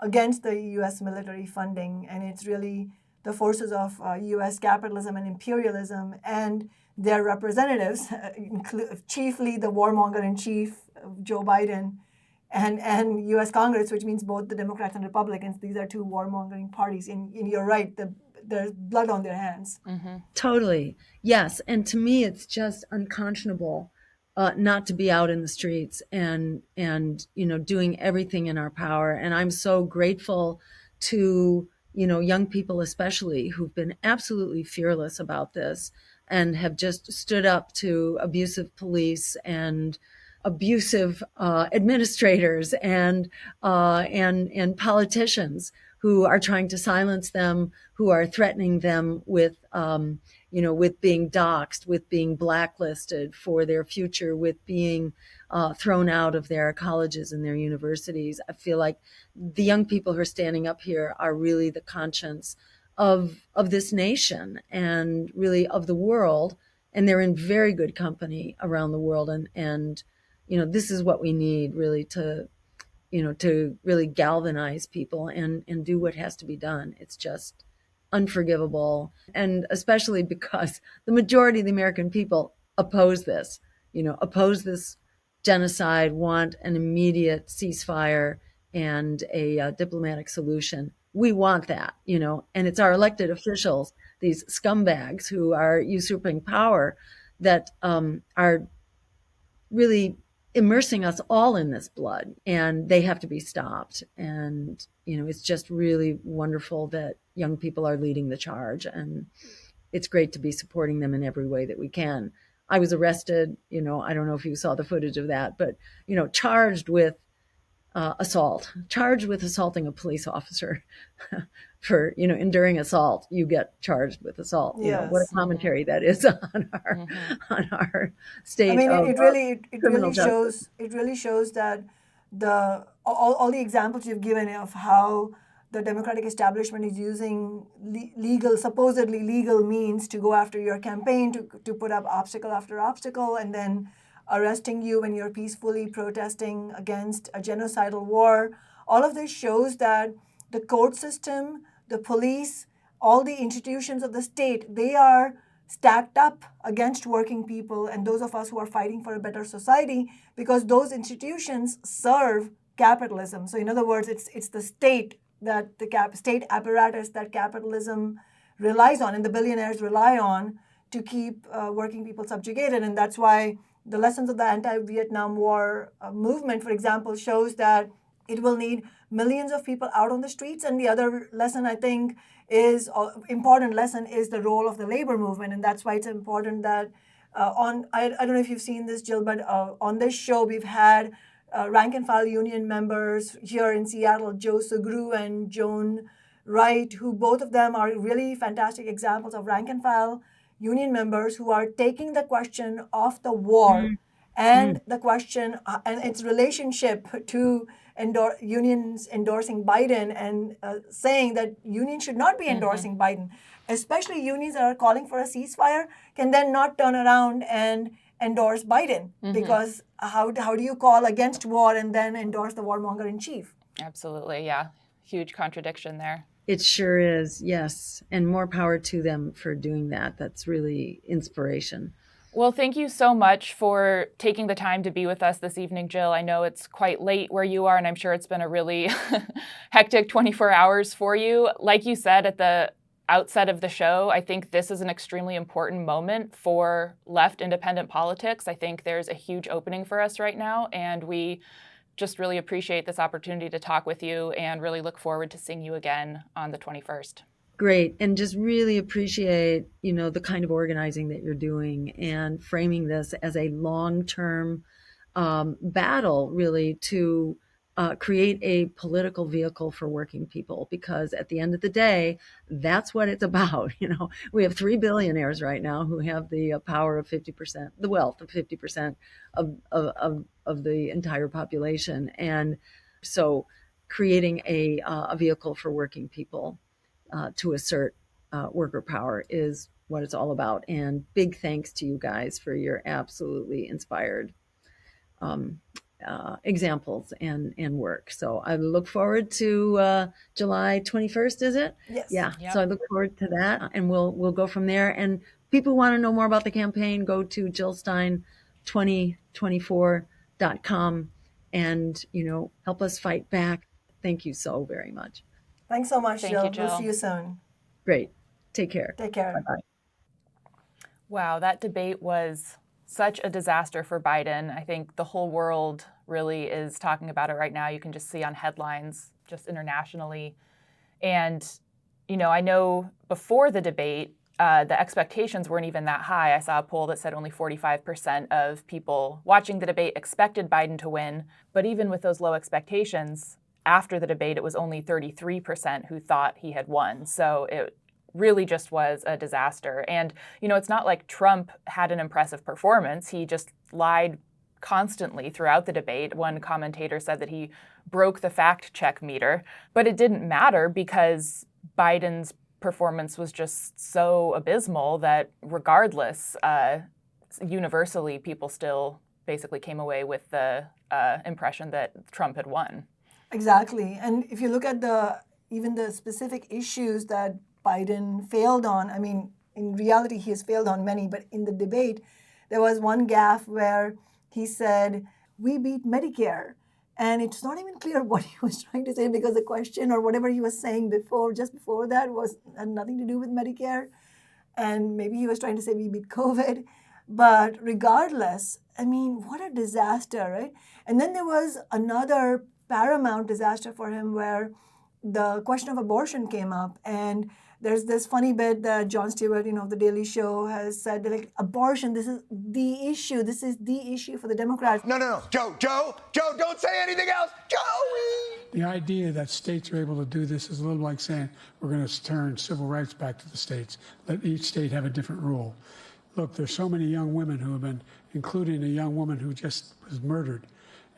Speaker 7: against the U.S. military funding. And it's really the forces of U.S. capitalism and imperialism and their representatives, chiefly the warmonger-in-chief, Joe Biden, and U.S. Congress, which means both the Democrats and Republicans. These are two warmongering parties. And you're right, there's blood on their hands.
Speaker 11: Mm-hmm. Totally. Yes. And to me, it's just unconscionable not to be out in the streets and doing everything in our power. And I'm so grateful to, young people especially, who've been absolutely fearless about this and have just stood up to abusive police and abusive administrators and politicians who are trying to silence them, who are threatening them with being doxxed, with being blacklisted for their future, with being thrown out of their colleges and their universities. I feel like the young people who are standing up here are really the conscience of this nation and really of the world. And they're in very good company around the world. And this is what we need, really, to really galvanize people and do what has to be done. It's just unforgivable. And especially because the majority of the American people oppose this genocide, want an immediate ceasefire and a diplomatic solution. We want that, and it's our elected officials, these scumbags who are usurping power, that are really immersing us all in this blood, and they have to be stopped. And, it's just really wonderful that young people are leading the charge, and it's great to be supporting them in every way that we can. I was arrested, I don't know if you saw the footage of that, but, charged with charged with assaulting a police officer for, enduring assault. You get charged with assault.
Speaker 7: Yes.
Speaker 11: What a commentary that is on our state.
Speaker 7: I mean, it really shows that all the examples you've given of how the Democratic establishment is using supposedly legal means to go after your campaign, to put up obstacle after obstacle, and then arresting you when you're peacefully protesting against a genocidal war. All of this shows that the court system, the police, all the institutions of the state, they are stacked up against working people and those of us who are fighting for a better society, because those institutions serve capitalism. So in other words, it's the state, that the state apparatus that capitalism relies on and the billionaires rely on to keep working people subjugated. And that's why the lessons of the anti-Vietnam War movement, for example, shows that it will need millions of people out on the streets. And the other lesson, I think, important lesson is the role of the labor movement. And that's why it's important that I don't know if you've seen this, Jill, but on this show, we've had rank and file union members here in Seattle, Joe Sugru and Joan Wright, who both of them are really fantastic examples of rank and file union members who are taking the question of the war and the question and its relationship to unions endorsing Biden, and saying that unions should not be endorsing Biden, especially unions that are calling for a ceasefire can then not turn around and endorse Biden, because how do you call against war and then endorse the warmonger in chief?
Speaker 6: Absolutely, yeah. Huge contradiction there.
Speaker 11: It sure is, yes. And more power to them for doing that. That's really inspiration.
Speaker 6: Well, thank you so much for taking the time to be with us this evening, Jill. I know it's quite late where you are, and I'm sure it's been a really hectic 24 hours for you. Like you said at the outset of the show, I think this is an extremely important moment for left independent politics. I think there's a huge opening for us right now, and we just really appreciate this opportunity to talk with you and really look forward to seeing you again on the 21st.
Speaker 11: Great. And just really appreciate, the kind of organizing that you're doing and framing this as a long-term battle, really, to create a political vehicle for working people, because at the end of the day, that's what it's about. We have 3 billionaires right now who have the power of 50%, the wealth of 50% of the entire population. And so creating a vehicle for working people to assert worker power is what it's all about. And big thanks to you guys for your absolutely inspired examples and work. So I look forward to July 21st, is it?
Speaker 7: Yes.
Speaker 11: Yeah.
Speaker 6: Yep.
Speaker 11: So I look forward to that, and we'll go from there. And people who want to know more about the campaign, go to jillstein2024.com and, help us fight back. Thank you so very much.
Speaker 7: Thanks so much,
Speaker 6: Thank
Speaker 7: Jill.
Speaker 6: you, Jill.
Speaker 7: We'll see you soon.
Speaker 11: Great. Take care.
Speaker 7: Take care.
Speaker 11: Bye-bye.
Speaker 6: Wow, that debate was such a disaster for Biden. I think the whole world really is talking about it right now. You can just see on headlines just internationally. And, I know before the debate, the expectations weren't even that high. I saw a poll that said only 45% of people watching the debate expected Biden to win. But even with those low expectations, after the debate, it was only 33% who thought he had won. So it really just was a disaster. And, it's not like Trump had an impressive performance. He just lied constantly throughout the debate. One commentator said that he broke the fact check meter, but it didn't matter because Biden's performance was just so abysmal that regardless, universally, people still basically came away with the impression that Trump had won.
Speaker 7: Exactly. And if you look at even the specific issues that Biden failed on, I mean, in reality, he has failed on many, but in the debate, there was one gaffe where he said, "We beat Medicare." And it's not even clear what he was trying to say, because the question or whatever he was saying just before that, had nothing to do with Medicare. And maybe he was trying to say we beat COVID. But regardless, I mean, what a disaster, right? And then there was another paramount disaster for him where the question of abortion came up. And there's this funny bit that Jon Stewart, of The Daily Show has said, like, abortion, this is the issue. This is the issue for the Democrats.
Speaker 5: No. Joe, don't say anything else. Joey!
Speaker 3: The idea that states are able to do this is a little like saying we're going to turn civil rights back to the states. Let each state have a different rule. Look, there's so many young women who have been, including a young woman who just was murdered.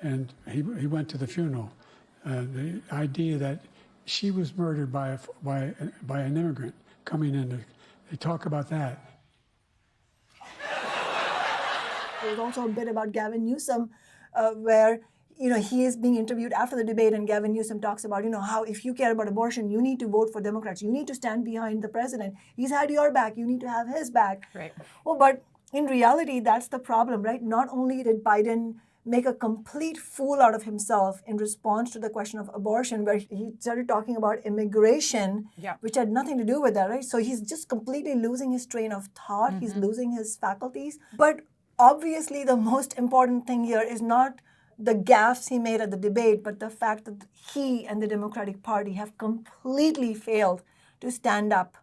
Speaker 3: and he went to the funeral. The idea that she was murdered by an immigrant coming in, they talk about that.
Speaker 7: There's also a bit about Gavin Newsom, where he is being interviewed after the debate, and Gavin Newsom talks about how if you care about abortion, you need to vote for Democrats. You need to stand behind the president. He's had your back. You need to have his back.
Speaker 6: Right.
Speaker 7: Well, but in reality, that's the problem, right? Not only did Biden make a complete fool out of himself in response to the question of abortion, where he started talking about immigration, which had nothing to do with that, right? So he's just completely losing his train of thought. He's losing his faculties. But obviously, the most important thing here is not the gaffes he made at the debate, but the fact that he and the Democratic Party have completely failed to stand up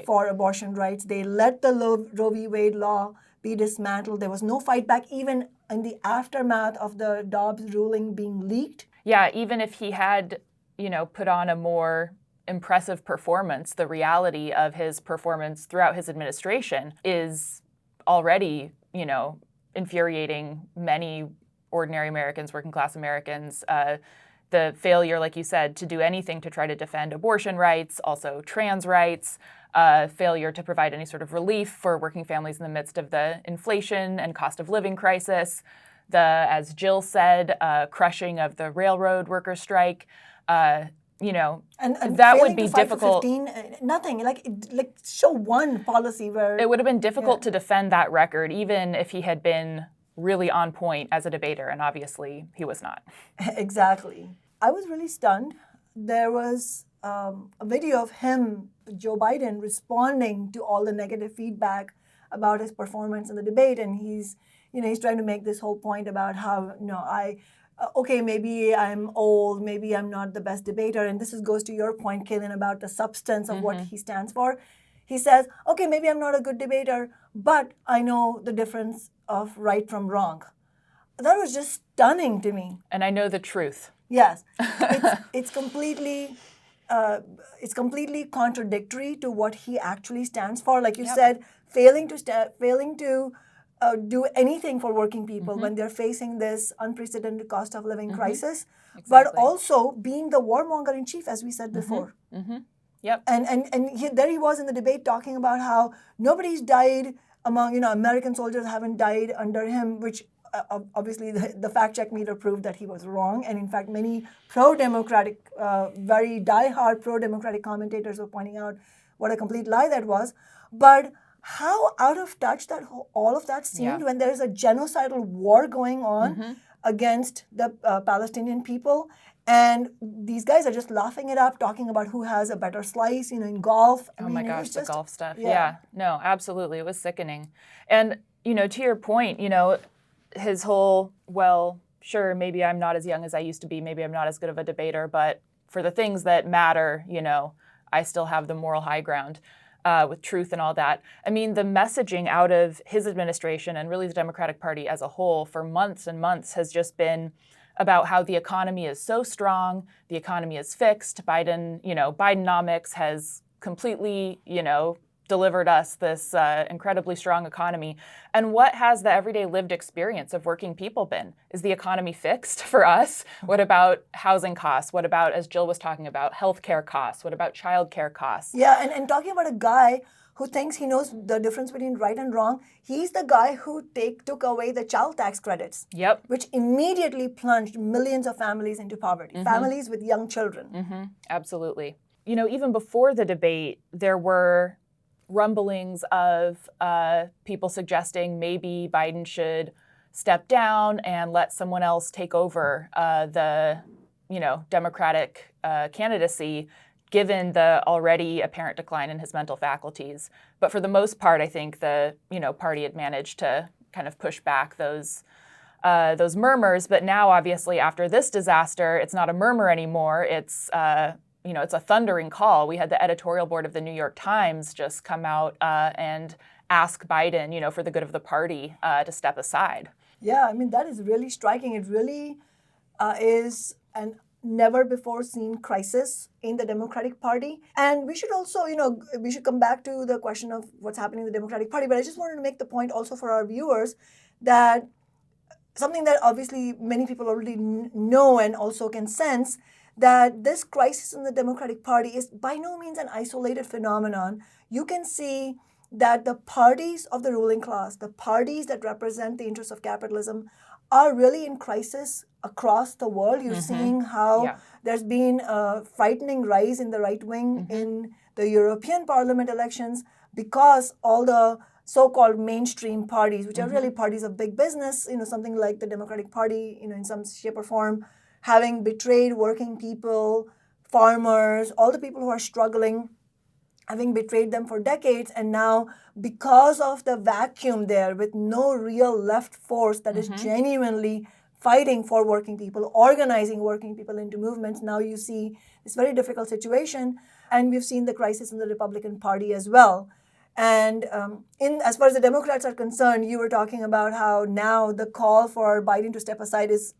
Speaker 7: for abortion rights. They let the Roe v. Wade law be dismantled. There was no fight back, even in the aftermath of the Dobbs ruling being leaked.
Speaker 6: Yeah, even if he had, put on a more impressive performance, the reality of his performance throughout his administration is already, infuriating many ordinary Americans, working class Americans. The failure, like you said, to do anything to try to defend abortion rights, also trans rights, failure to provide any sort of relief for working families in the midst of the inflation and cost of living crisis, as Jill said, crushing of the railroad worker strike, and that would be difficult.
Speaker 7: 15, nothing, like show one policy where...
Speaker 6: It would have been difficult to defend that record, even if he had been really on point as a debater, and obviously he was not.
Speaker 7: Exactly. I was really stunned. There was a video of him, Joe Biden, responding to all the negative feedback about his performance in the debate, and he's trying to make this whole point about how, maybe I'm old, maybe I'm not the best debater, and this goes to your point, Kaylin, about the substance of what he stands for. He says, okay, maybe I'm not a good debater, but I know the difference of right from wrong. That was just stunning to me.
Speaker 6: And I know the truth.
Speaker 7: Yes, it's completely contradictory to what he actually stands for. Like you said, failing to do anything for working people when they're facing this unprecedented cost of living crisis, but also being the warmonger in chief, as we said before.
Speaker 6: Yep.
Speaker 7: And there he was in the debate talking about how nobody's died among, American soldiers haven't died under him, which obviously the fact check meter proved that he was wrong. And in fact, many pro-democratic, very die-hard pro-democratic commentators were pointing out what a complete lie that was. But how out of touch all of that seemed when there's a genocidal war going on against the Palestinian people. And these guys are just laughing it up, talking about who has a better slice, in golf.
Speaker 6: My gosh, the golf stuff. Yeah, no, absolutely. It was sickening. And, to your point, his whole, well, sure, maybe I'm not as young as I used to be. Maybe I'm not as good of a debater. But for the things that matter, I still have the moral high ground with truth and all that. I mean, the messaging out of his administration and really the Democratic Party as a whole for months and months has just been about how the economy is so strong, the economy is fixed. Bidenomics has completely, delivered us this incredibly strong economy. And what has the everyday lived experience of working people been? Is the economy fixed for us? What about housing costs? What about, as Jill was talking about, healthcare costs? What about childcare costs?
Speaker 7: Yeah, and talking about a guy who thinks he knows the difference between right and wrong, he's the guy who took away the child tax credits, which immediately plunged millions of families into poverty, families with young children.
Speaker 6: Absolutely. Even before the debate, there were rumblings of people suggesting maybe Biden should step down and let someone else take over the Democratic candidacy, given the already apparent decline in his mental faculties. But for the most part, I think the party had managed to kind of push back those murmurs. But now, obviously, after this disaster, it's not a murmur anymore. It's it's a thundering call. We had the editorial board of the New York Times just come out and ask Biden, for the good of the party, to step aside.
Speaker 7: Yeah, I mean, that is really striking. It really is an never before seen crisis in the Democratic Party. And we should also, we should come back to the question of what's happening in the Democratic Party. But I just wanted to make the point also for our viewers that something that obviously many people already know and also can sense, that this crisis in the Democratic Party is by no means an isolated phenomenon. You can see that the parties of the ruling class, the parties that represent the interests of capitalism, are really in crisis across the world. You're seeing how there's been a frightening rise in the right wing in the European Parliament elections, because all the so-called mainstream parties, which are really parties of big business, something like the Democratic Party, in some shape or form, having betrayed working people, farmers, all the people who are struggling, having betrayed them for decades. And now, because of the vacuum there, with no real left force that is genuinely fighting for working people, organizing working people into movements, now you see this very difficult situation. And we've seen the crisis in the Republican Party as well. And as far as the Democrats are concerned, you were talking about how now the call for Biden to step aside is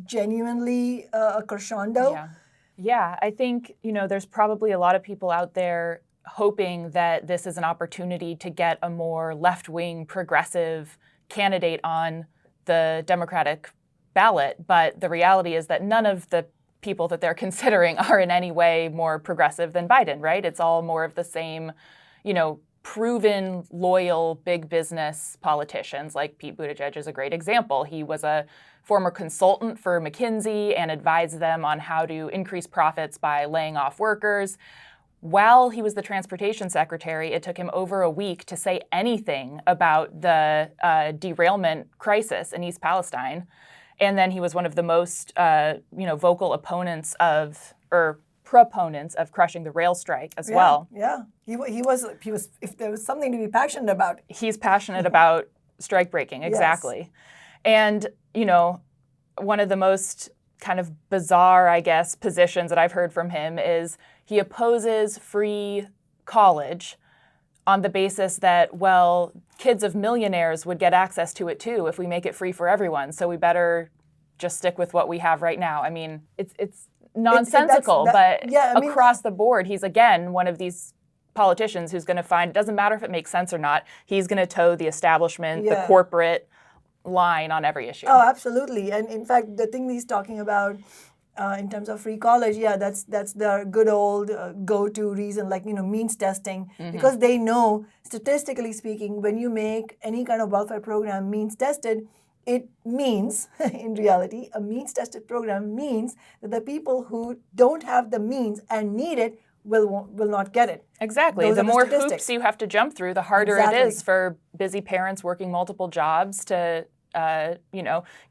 Speaker 7: genuinely a crescendo.
Speaker 6: Yeah, I think, there's probably a lot of people out there hoping that this is an opportunity to get a more left-wing progressive candidate on the Democratic ballot. But the reality is that none of the people that they're considering are in any way more progressive than Biden, right? It's all more of the same, proven, loyal, big business politicians. Like Pete Buttigieg is a great example. He was a former consultant for McKinsey and advised them on how to increase profits by laying off workers. While he was the transportation secretary, it took him over a week to say anything about the derailment crisis in East Palestine. And then he was one of the most, vocal opponents proponents of crushing the rail strike as well.
Speaker 7: Yeah, he was. If there was something to be passionate about,
Speaker 6: he's passionate about strike breaking. Exactly. Yes. And one of the most kind of bizarre, I guess, positions that I've heard from him is he opposes free college on the basis that, well, kids of millionaires would get access to it too if we make it free for everyone. So we better just stick with what we have right now. I mean, it's nonsensical, across the board, he's again one of these politicians who's going to find, it doesn't matter if it makes sense or not, he's going to toe the establishment, the corporate line on every issue.
Speaker 7: Oh, absolutely. And in fact, the thing he's talking about in terms of free college, that's their good old go-to reason, like, means testing, because they know, statistically speaking, when you make any kind of welfare program means tested, it means, in reality, a means-tested program means that the people who don't have the means and need it will not get it.
Speaker 6: Exactly. The more hoops you have to jump through, the harder it is for busy parents working multiple jobs to,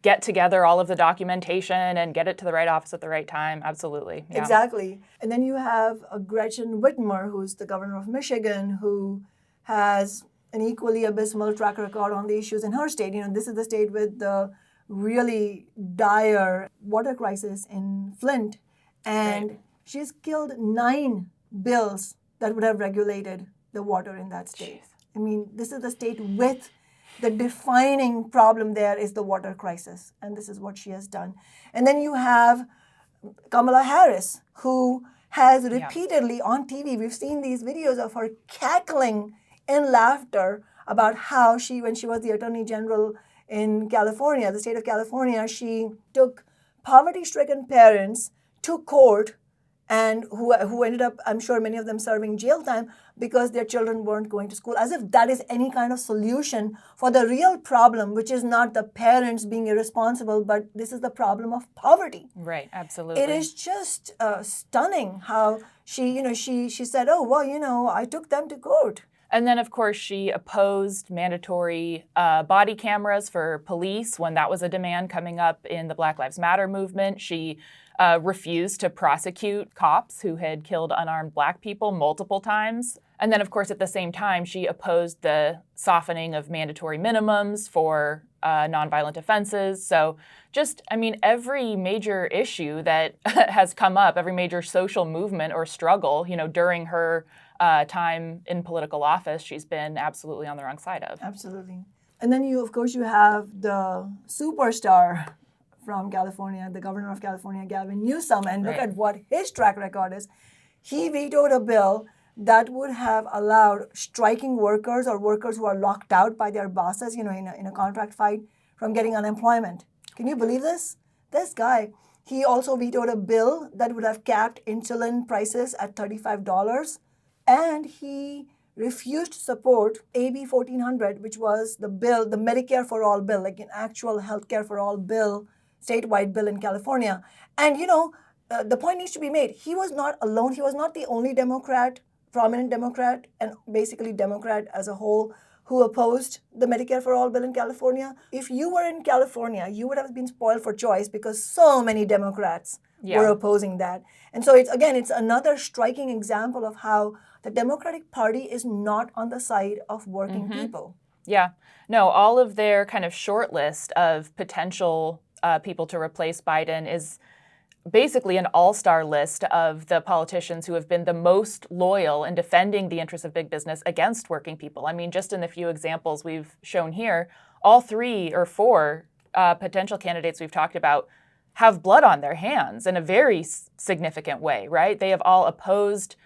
Speaker 6: get together all of the documentation and get it to the right office at the right time. Absolutely. Yeah.
Speaker 7: Exactly. And then you have Gretchen Whitmer, who's the governor of Michigan, who has an equally abysmal track record on the issues in her state. This is the state with the really dire water crisis in Flint. And she's killed 9 bills that would have regulated the water in that state. I mean, this is the state with the defining problem there is the water crisis. And this is what she has done. And then you have Kamala Harris, who has repeatedly on TV, we've seen these videos of her cackling in laughter about how when she was the Attorney General in California, the state of California, she took poverty-stricken parents to court and who ended up, I'm sure many of them serving jail time because their children weren't going to school, as if that is any kind of solution for the real problem, which is not the parents being irresponsible, but this is the problem of poverty.
Speaker 6: Right, absolutely.
Speaker 7: It is just stunning how she said, oh, well, I took them to court.
Speaker 6: And then, of course, she opposed mandatory body cameras for police when that was a demand coming up in the Black Lives Matter movement. She refused to prosecute cops who had killed unarmed Black people multiple times. And then, of course, at the same time, she opposed the softening of mandatory minimums for nonviolent offenses. So every major issue that has come up, every major social movement or struggle, during her time in political office, she's been absolutely on the wrong side of.
Speaker 7: Absolutely. And then you have the superstar from California, the governor of California, Gavin Newsom, and look at what his track record is. He vetoed a bill that would have allowed striking workers or workers who are locked out by their bosses, in a contract fight, from getting unemployment. Can you believe this? This guy, he also vetoed a bill that would have capped insulin prices at $35. And he refused to support AB 1400, which was the bill, the Medicare for all bill, like an actual healthcare for all bill, statewide bill in California. And the point needs to be made. He was not alone. He was not the only Democrat, prominent Democrat, and basically Democrat as a whole who opposed the Medicare for all bill in California. If you were in California, you would have been spoiled for choice because so many Democrats were opposing that. And so it's another striking example of how the Democratic Party is not on the side of working people.
Speaker 6: Yeah. No, all of their kind of short list of potential people to replace Biden is basically an all-star list of the politicians who have been the most loyal in defending the interests of big business against working people. I mean, just in the few examples we've shown here, all 3 or 4 potential candidates we've talked about have blood on their hands in a very significant way, right? They have all opposed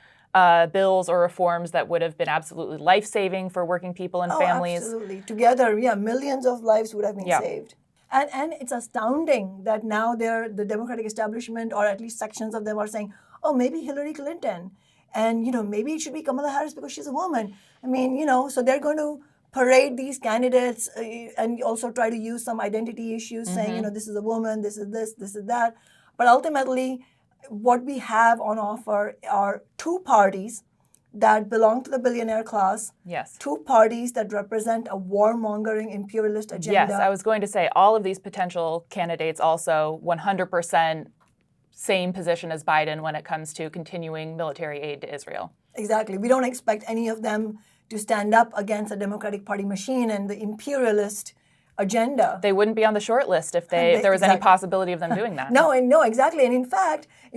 Speaker 6: bills or reforms that would have been absolutely life-saving for working people and families.
Speaker 7: Absolutely. Together, millions of lives would have been saved. And it's astounding that now the Democratic establishment, or at least sections of them, are saying, oh, maybe Hillary Clinton. And, maybe it should be Kamala Harris because she's a woman. I mean, so they're going to parade these candidates and also try to use some identity issues saying, this is a woman, this is this is that. But ultimately, what we have on offer are 2 parties that belong to the billionaire class.
Speaker 6: Yes.
Speaker 7: 2 parties that represent a warmongering imperialist agenda.
Speaker 6: Yes, I was going to say all of these potential candidates also 100% same position as Biden when it comes to continuing military aid to Israel.
Speaker 7: Exactly. We don't expect any of them to stand up against the Democratic Party machine and the imperialist agenda.
Speaker 6: They wouldn't be on the short list if there was any possibility of them doing that.
Speaker 7: No, exactly. And in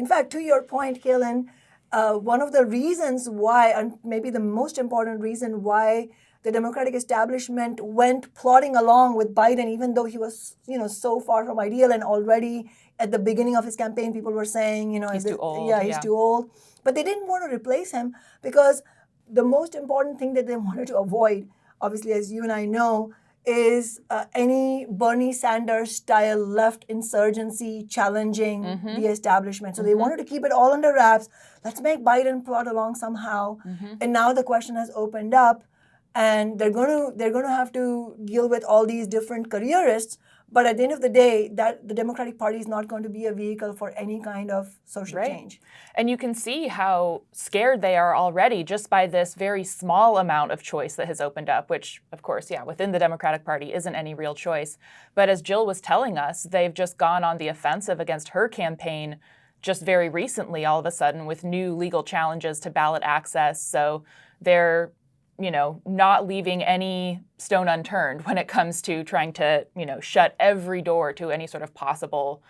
Speaker 7: fact, to your point, Kaylin, one of the reasons why, and maybe the most important reason why the Democratic establishment went plodding along with Biden, even though he was, so far from ideal, and already at the beginning of his campaign, people were saying,
Speaker 6: he's too old.
Speaker 7: Yeah, he's too old. But they didn't want to replace him because the most important thing that they wanted to avoid, obviously, as you and I know, is any Bernie Sanders style left insurgency challenging the establishment. So they wanted to keep it all under wraps. Let's make Biden plod along somehow. And now the question has opened up, and they're going to have to deal with all these different careerists. But at the end of the day, that the Democratic Party is not going to be a vehicle for any kind of social change.
Speaker 6: And you can see how scared they are already just by this very small amount of choice that has opened up, which, of course, within the Democratic Party isn't any real choice. But as Jill was telling us, they've just gone on the offensive against her campaign just very recently, all of a sudden, with new legal challenges to ballot access. So they're not leaving any stone unturned when it comes to trying to, shut every door to any sort of possible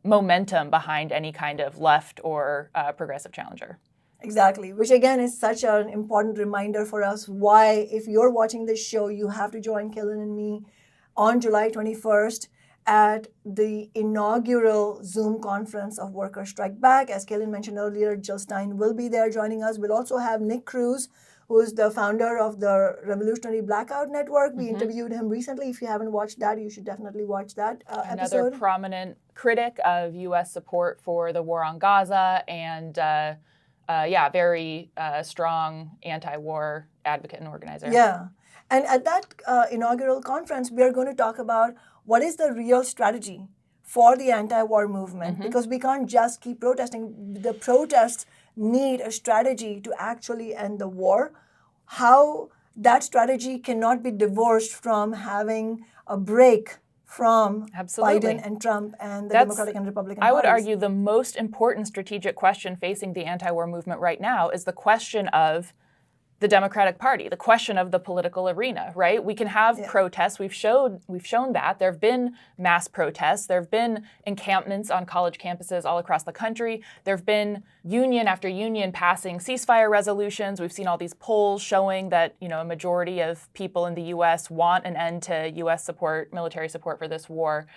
Speaker 6: momentum behind any kind of left or progressive challenger.
Speaker 7: Exactly, which again is such an important reminder for us why, if you're watching this show, you have to join Kaylin and me on July 21st at the inaugural Zoom conference of Workers Strike Back. As Kaylin mentioned earlier, Jill Stein will be there joining us. We'll also have Nick Cruz, who is the founder of the Revolutionary Blackout Network. We interviewed him recently. If you haven't watched that, you should definitely watch that episode.
Speaker 6: Another prominent critic of U.S. support for the war on Gaza and, very strong anti-war advocate and organizer.
Speaker 7: Yeah. And at that inaugural conference, we are going to talk about what is the real strategy for the anti-war movement, because we can't just keep protesting. The protests need a strategy to actually end the war. How that strategy cannot be divorced from having a break from Biden and Trump and the Democratic and Republican
Speaker 6: parties. I would
Speaker 7: parties.
Speaker 6: argue the most important strategic question facing the anti-war movement right now is the question of the Democratic Party, the question of the political arena, right? We can have protests. We've shown that. There have been mass protests. There have been encampments on college campuses all across the country. There have been union after union passing ceasefire resolutions. We've seen all these polls showing that, a majority of people in the U.S. want an end to U.S. support, military support for this war.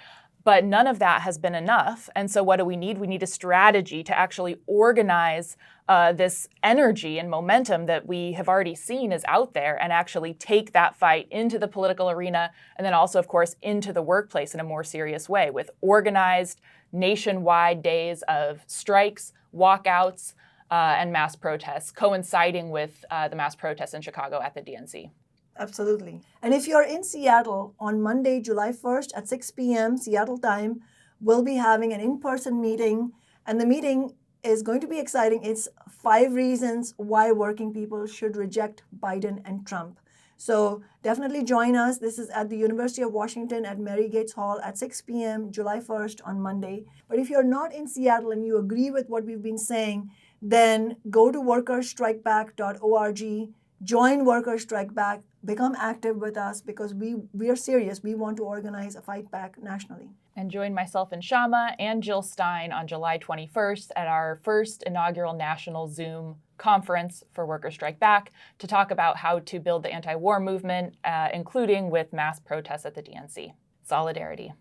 Speaker 6: But none of that has been enough. And so what do we need? We need a strategy to actually organize this energy and momentum that we have already seen is out there and actually take that fight into the political arena and then also, of course, into the workplace in a more serious way with organized nationwide days of strikes, walkouts, and mass protests, coinciding with the mass protests in Chicago at the DNC.
Speaker 7: Absolutely. And if you're in Seattle on Monday, July 1st at 6 p.m. Seattle time, we'll be having an in-person meeting. And the meeting is going to be exciting. It's 5 reasons why working people should reject Biden and Trump. So definitely join us. This is at the University of Washington at Mary Gates Hall at 6 p.m. July 1st on Monday. But if you're not in Seattle and you agree with what we've been saying, then go to workersstrikeback.org, join Workers Strike Back, become active with us because we are serious. We want to organize a fight back nationally.
Speaker 6: And join myself and Shama and Jill Stein on July 21st at our first inaugural national Zoom conference for Workers Strike Back to talk about how to build the anti-war movement, including with mass protests at the DNC. Solidarity.